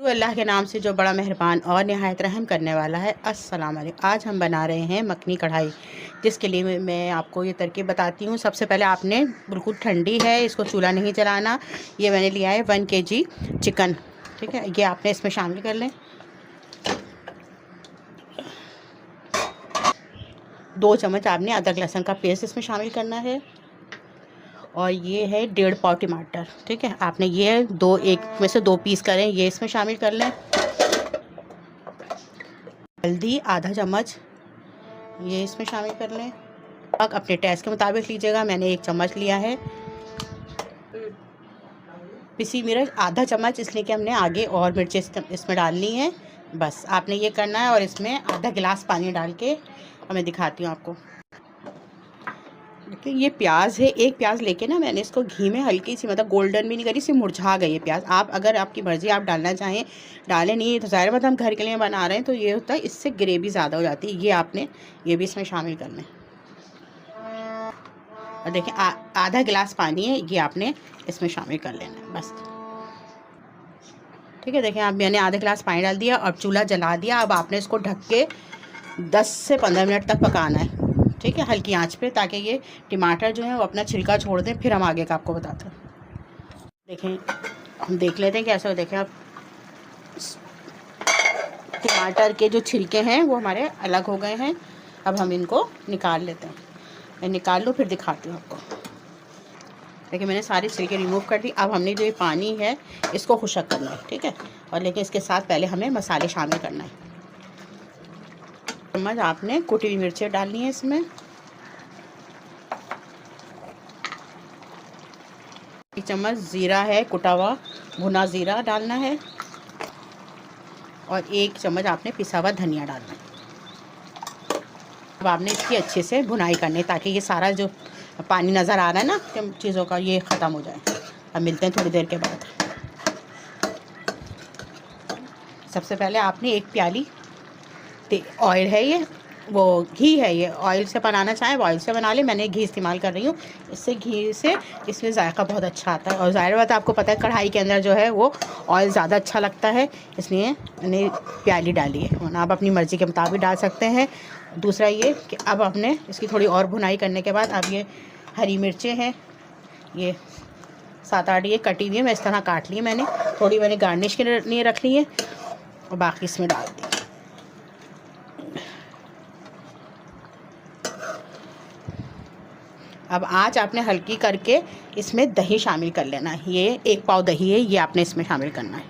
अल्लाह के नाम से जो बड़ा मेहरबान और निहायत रहम करने वाला है। अस्सलाम वालेकुम। आज हम बना रहे हैं मखनी कढ़ाई, जिसके लिए मैं आपको ये तरकीब बताती हूँ। सबसे पहले आपने बिल्कुल ठंडी है, इसको चूल्हा नहीं जलाना। ये मैंने लिया है 1 kg चिकन, ठीक है। ये आपने इसमें शामिल कर लें। 2 चम्मच आपने अदरक लहसुन का पेस्ट इसमें शामिल करना है। और ये है 1.5 पाव टमाटर, ठीक है। आपने ये एक में से 2 पीस करें, ये इसमें शामिल कर लें। हल्दी आधा चम्मच, ये इसमें शामिल कर लें। अब अपने टेस्ट के मुताबिक लीजिएगा, मैंने 1 चम्मच लिया है। पिसी मिर्च आधा चम्मच, इसलिए कि हमने आगे और मिर्चें इसमें डालनी है। बस आपने ये करना है। और इसमें आधा गिलास पानी डाल के मैं दिखाती हूँ आपको। देखिए ये प्याज है, एक प्याज लेके ना मैंने इसको घी में हल्की सी, मतलब गोल्डन भी नहीं करी, सिर्फ मुरझा गई है प्याज। आप अगर आपकी मर्ज़ी आप डालना चाहें डालें, नहीं तो ज़ाहिर बात हम घर के लिए बना रहे हैं तो ये होता है, इससे ग्रेवी ज़्यादा हो जाती है। ये आपने ये भी इसमें शामिल करना है। और देखिए आधा गिलास पानी है, ये आपने इसमें शामिल कर लेना है बस, ठीक है। देखिए आप मैंने आधा गिलास पानी डाल दिया और चूल्हा जला दिया। अब आपने इसको ढक के 10 से 15 मिनट तक पकाना है, ठीक है, हल्की आंच पे, ताकि ये टमाटर जो है वो अपना छिलका छोड़ दें। फिर हम आगे का आपको बताते हैं। देखें हम देख लेते हैं कैसे हो। देखें आप टमाटर के जो छिलके हैं वो हमारे अलग हो गए हैं। अब हम इनको निकाल लेते हैं। मैं निकाल लूँ फिर दिखाती हूँ आपको। देखिए मैंने सारे छिलके रिमूव कर दी। अब हमने जो ये पानी है इसको खुशक करना है, ठीक है। और लेकिन इसके साथ पहले हमें मसाले शामिल करना है। चम्मच आपने कुटी हुई मिर्चें डालनी है इसमें। 1 चम्मच ज़ीरा है, कुटा हुआ भुना ज़ीरा डालना है। और 1 चम्मच आपने पिसा हुआ धनिया डालना है। अब आपने इसकी अच्छे से भुनाई करनी है, ताकि ये सारा जो पानी नज़र आ रहा है ना चीज़ों का, ये ख़त्म हो जाए। अब मिलते हैं थोड़ी देर के बाद। सबसे पहले आपने 1 प्याली ऑयल है, ये वो घी है, ये ऑयल से बनाना चाहें वो ऑयल से बना ले। मैंने घी इस्तेमाल कर रही हूँ, इससे घी से इसमें जायका बहुत अच्छा आता है। और ज़ाहिर बात है आपको पता है कढ़ाई के अंदर जो है वो ऑयल ज़्यादा अच्छा लगता है, इसलिए मैंने प्याली डाली है। वरना आप अपनी मर्ज़ी के मुताबिक डाल सकते हैं। दूसरा ये कि अब आपने इसकी थोड़ी और भुनाई करने के बाद अब ये हरी मिर्चें हैं, ये 7-8 ये कटी हुई है, मैं इस तरह काट ली है। मैंने थोड़ी मैंने गार्निश के लिए रख ली है और बाकी इसमें डाल दी। अब आँच आपने हल्की करके इसमें दही शामिल कर लेना है। ये 1 पाव दही है, ये आपने इसमें शामिल करना है।